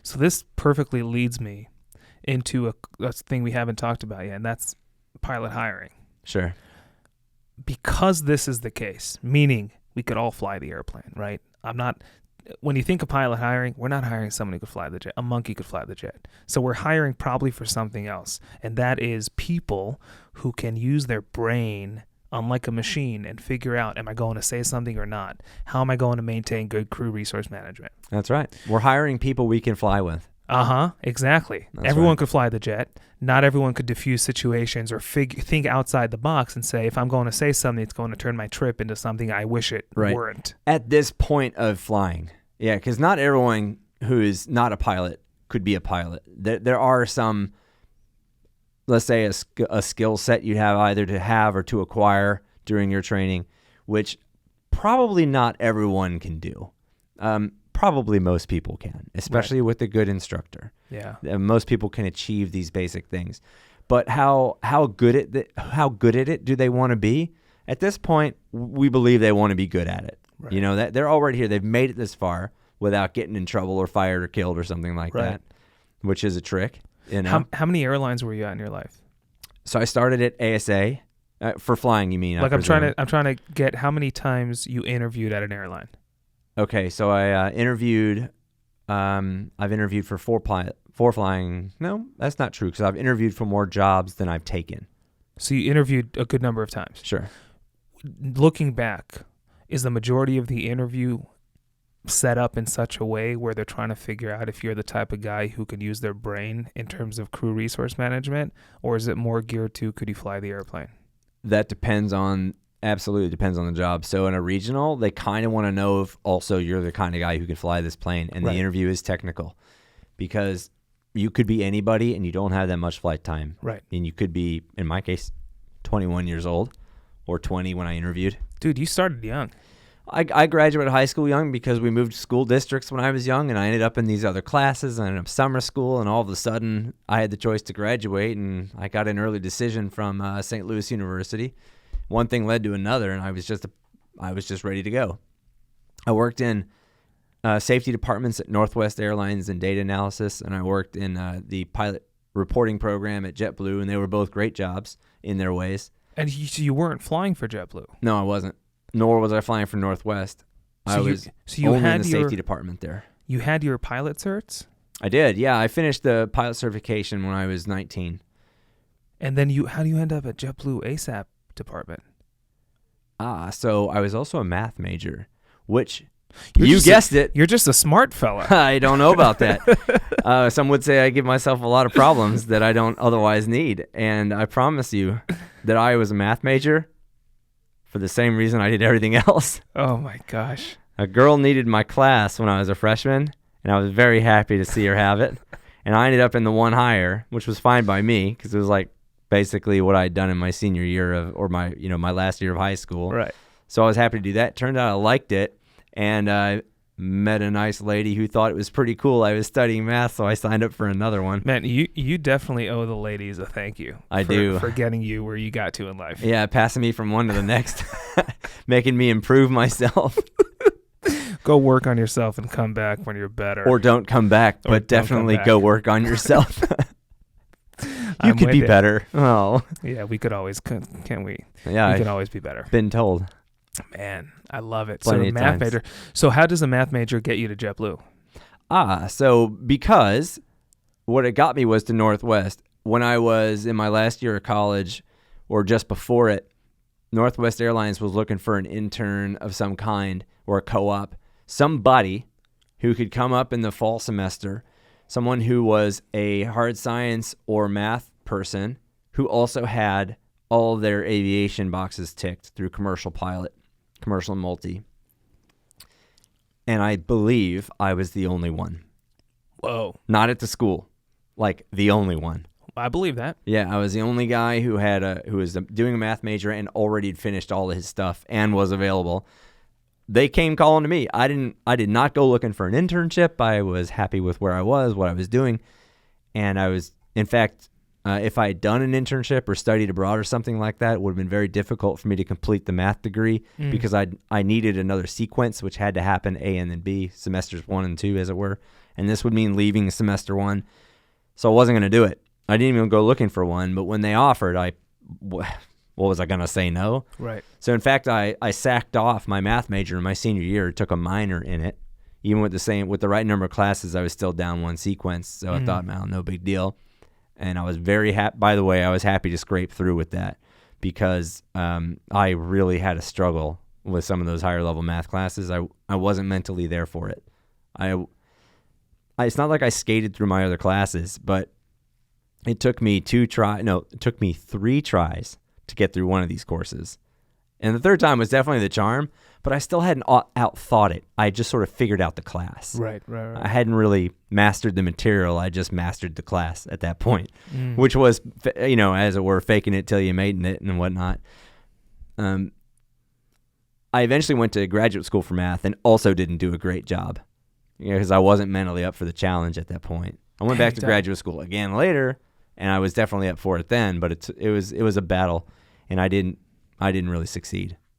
So this perfectly leads me into a thing we haven't talked about yet, and that's pilot hiring. Sure. Because this is the case, meaning we could all fly the airplane, right? When you think of pilot hiring, we're not hiring someone who could fly the jet. A monkey could fly the jet. So we're hiring probably for something else, and that is people who can use their brain unlike a machine and figure out, am I going to say something or not? How am I going to maintain good crew resource management? That's right. We're hiring people we can fly with. Exactly. Everyone could fly the jet. Not everyone could diffuse situations or think outside the box and say, if I'm going to say something, it's going to turn my trip into something I wish it weren't. At this point of flying. Yeah, because not everyone who is not a pilot could be a pilot. There are some, let's say, a skill set you have either to have or to acquire during your training, which probably not everyone can do. Probably most people can, especially with a good instructor. Yeah, most people can achieve these basic things, but how good at it do they want to be? At this point, we believe they want to be good at it. Right. You know that they're already here; they've made it this far without getting in trouble or fired or killed or something like that, which is a trick. You know? How many airlines were you at in your life? So I started at ASA for flying. You mean? Like I'm trying to get how many times you interviewed at an airline. Okay, so I interviewed. I've interviewed for four flying. No, that's not true because I've interviewed for more jobs than I've taken. So you interviewed a good number of times. Sure. Looking back, is the majority of the interview set up in such a way where they're trying to figure out if you're the type of guy who could use their brain in terms of crew resource management, or is it more geared to could you fly the airplane? That absolutely depends on the job. So in a regional, they kind of want to know if also you're the kind of guy who can fly this plane, and the interview is technical because you could be anybody and you don't have that much flight time. Right. And you could be, in my case, 21 years old or 20 when I interviewed. Dude, you started young. I graduated high school young because we moved to school districts when I was young, and I ended up in these other classes. I ended up summer school, and all of a sudden I had the choice to graduate, and I got an early decision from St. Louis University. One thing led to another, and I was just ready to go. I worked in safety departments at Northwest Airlines and data analysis, and I worked in the pilot reporting program at Jetblue, and they were both great jobs in their ways. And you weren't flying for Jetblue? No, I wasn't. Nor was I flying for Northwest. I was only in the safety department there. You had your pilot certs? I did, yeah. I finished the pilot certification when I was 19. And then how do you end up at JetBlue ASAP department? So I was also a math major, which you guessed it. You're just a smart fella. I don't know about that. Some would say I give myself a lot of problems that I don't otherwise need. And I promise you that I was a math major for the same reason I did everything else. Oh my gosh. A girl needed my class when I was a freshman, and I was very happy to see her have it. And I ended up in the one higher, which was fine by me because it was like basically what I'd done in my senior year my last year of high school. Right. So I was happy to do that. Turned out I liked it, and I met a nice lady who thought it was pretty cool. I was studying math, so I signed up for another one. Man, you definitely owe the ladies a thank you. I do. For getting you where you got to in life. Yeah, passing me from one to the next, making me improve myself. Go work on yourself and come back when you're better. Or don't come back, but definitely go work on yourself. You could be better. Oh. Yeah, we could always, can't we? Yeah. We can always be better. Been told. Man, I love it. Plenty so math major. So how does a math major get you to JetBlue? So because what it got me was to Northwest. When I was in my last year of college, or just before it, Northwest Airlines was looking for an intern of some kind or a co-op, somebody who could come up in the fall semester, someone who was a hard science or math person who also had all their aviation boxes ticked through commercial pilot, commercial multi. And I believe I was the only one. Whoa. Not at the school. Like the only one. I believe that. Yeah, I was the only guy who was doing a math major and already had finished all of his stuff and was available. They came calling to me. I did not go looking for an internship. I was happy with where I was, what I was doing. And I was, in fact, if I had done an internship or studied abroad or something like that, it would have been very difficult for me to complete the math degree because I needed another sequence, which had to happen A and then B, semesters 1 and 2, as it were. and this would mean leaving semester one. So I wasn't going to do it. I didn't even go looking for one, but when they offered, what was I going to say no? Right. So in fact, I sacked off my math major in my senior year, took a minor in it. Even with the right number of classes, I was still down one sequence. So I thought, no big deal. And I was very happy. By the way, I was happy to scrape through with that because I really had a struggle with some of those higher level math classes. I wasn't mentally there for it. It's not like I skated through my other classes, but it took me 3 tries to get through one of these courses. And the third time was definitely the charm, but I still hadn't out-thought it. I just sort of figured out the class. Right. I hadn't really mastered the material. I just mastered the class at that point, which was, as it were, faking it till you made it and whatnot. I eventually went to graduate school for math and also didn't do a great job because I wasn't mentally up for the challenge at that point. I went back to graduate school again later, and I was definitely up for it then, but it was a battle, and I didn't really succeed.